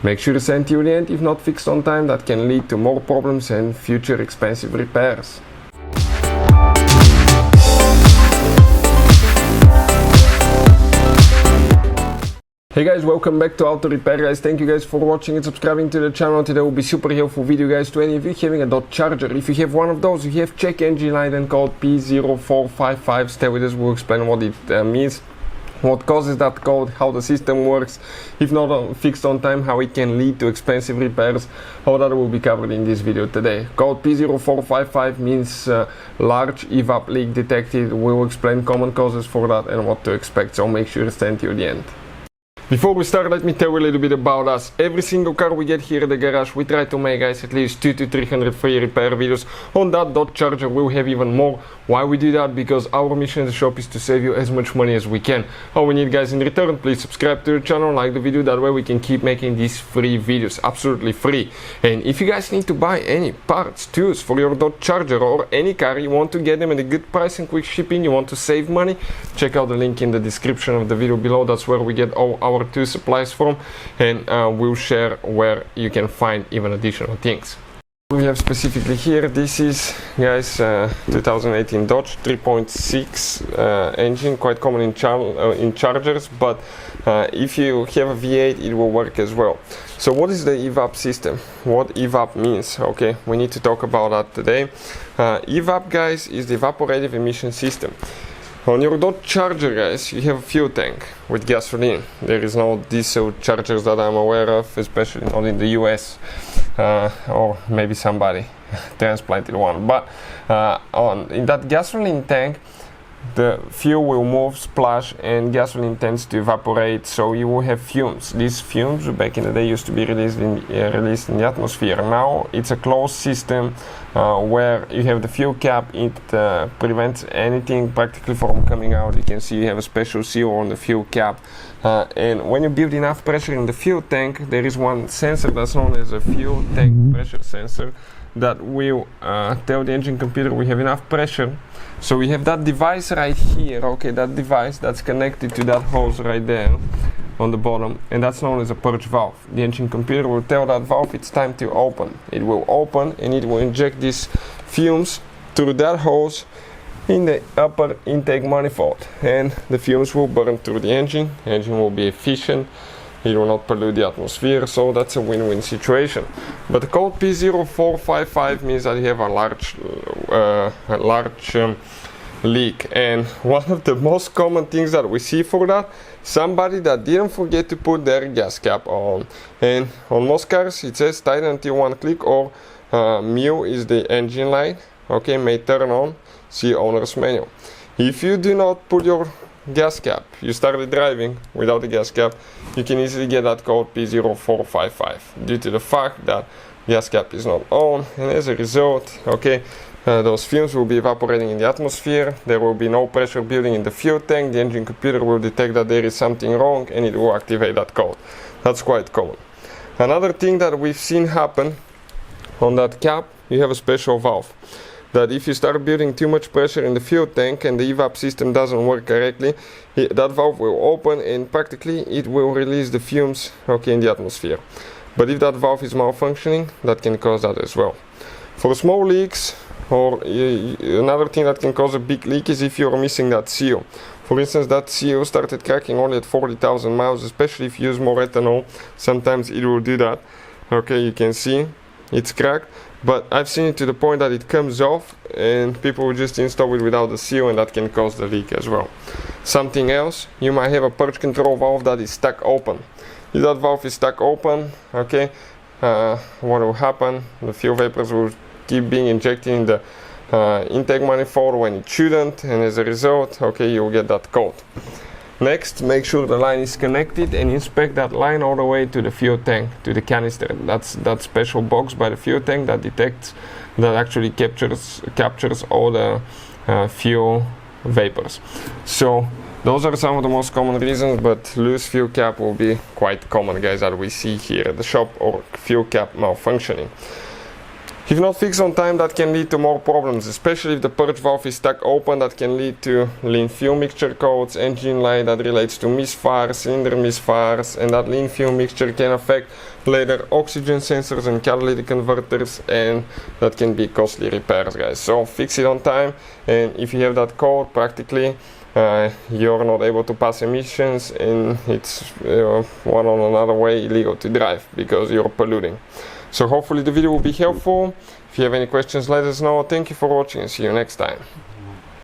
Make sure to send till the end. If not fixed on time, that can lead to more problems and future expensive repairs. Hey guys, welcome back to Auto Repair guys. Thank you guys for watching and subscribing to the channel. Today will be super helpful video guys to any of you having a Dodge Charger. If you have one of those, you have check engine light and code P0455. Stay with us, we'll explain what it means, what causes that code, how the system works, if not fixed on time, how it can lead to expensive repairs. All that will be covered in this video today. Code P0455 means large evap leak detected. We will explain common causes for that and what to expect, so make sure to stay till the end. Before we start, let me tell you a little bit about us. Every single car we get here at the garage, we try to make guys at least 200 to 300 free repair videos. On that Dodge Charger we'll have even more. Why we do that? Because our mission in the shop is to save you as much money as we can. All we need guys in return, please subscribe to the channel, like the video, that way we can keep making these free videos, absolutely free. And if you guys need to buy any parts, tools for your Dodge Charger or any car, you want to get them at a good price and quick shipping, you want to save money, check out the link in the description of the video below. That's where we get all our tool supplies from, and we'll share where you can find even additional things. We have specifically here, this is guys 2018 Dodge 3.6 engine, quite common in Chargers, but if you have a V8 it will work as well. So what is the evap system? What evap means? Okay, we need to talk about that today. Evap guys is the evaporative emission system. On your Dodge Charger guys, you have a fuel tank with gasoline. There is no diesel chargers that I'm aware of, especially not in the US, or maybe somebody transplanted one. But in that gasoline tank, the fuel will move, splash, and gasoline tends to evaporate, so you will have fumes. These fumes back in the day used to be released in the atmosphere. Now it's a closed system where you have the fuel cap. It prevents anything practically from coming out. You can see you have a special seal on the fuel cap, and when you build enough pressure in the fuel tank, there is one sensor that's known as a fuel tank pressure sensor that will tell the engine computer we have enough pressure. So we have that device right here, okay, that device that's connected to that hose right there on the bottom, and that's known as a purge valve. The engine computer will tell that valve it's time to open. It will open and it will inject these fumes through that hose in the upper intake manifold, and the fumes will burn through the engine will be efficient, it will not pollute the atmosphere, so that's a win-win situation. But the code P0455 means that you have a large leak, and one of the most common things that we see for that, somebody that didn't forget to put their gas cap on. And on most cars it says tighten until one click, or mu is the engine light, okay, may turn on, see owner's manual. If you do not put your gas cap, you started driving without the gas cap, you can easily get that code P0455 due to the fact that gas cap is not on, and as a result, okay, those fumes will be evaporating in the atmosphere. There will be no pressure building in the fuel tank. The engine computer will detect that there is something wrong and it will activate that code. That's quite common. Another thing that we've seen happen on that cap, you have a special valve that if you start building too much pressure in the fuel tank and the evap system doesn't work correctly, that valve will open and practically it will release the fumes, okay, in the atmosphere. But if that valve is malfunctioning, that can cause that as well. For small leaks, or another thing that can cause a big leak is if you're missing that seal. For instance, that seal started cracking only at 40,000 miles, especially if you use more ethanol, sometimes it will do that. Okay, you can see it's cracked, but I've seen it to the point that it comes off and people will just install it without the seal, and that can cause the leak as well. Something else, you might have a purge control valve that is stuck open. If that valve is stuck open, okay, what will happen? The fuel vapors will keep being injected in the intake manifold when it shouldn't, and as a result, okay, you'll get that code. Next, make sure the line is connected and inspect that line all the way to the fuel tank, to the canister. That's that special box by the fuel tank that detects, that actually captures all the fuel vapors. So those are some of the most common reasons, but loose fuel cap will be quite common, guys, that we see here at the shop, or fuel cap malfunctioning. If not fixed on time, that can lead to more problems, especially if the purge valve is stuck open. That can lead to lean fuel mixture codes, engine light, that relates to misfires, cylinder misfires, and that lean fuel mixture can affect later oxygen sensors and catalytic converters, and that can be costly repairs, guys. So fix it on time, and if you have that code, practically you're not able to pass emissions, and it's one or another way illegal to drive because you're polluting. So hopefully the video will be helpful. If you have any questions, let us know. Thank you for watching and see you next time.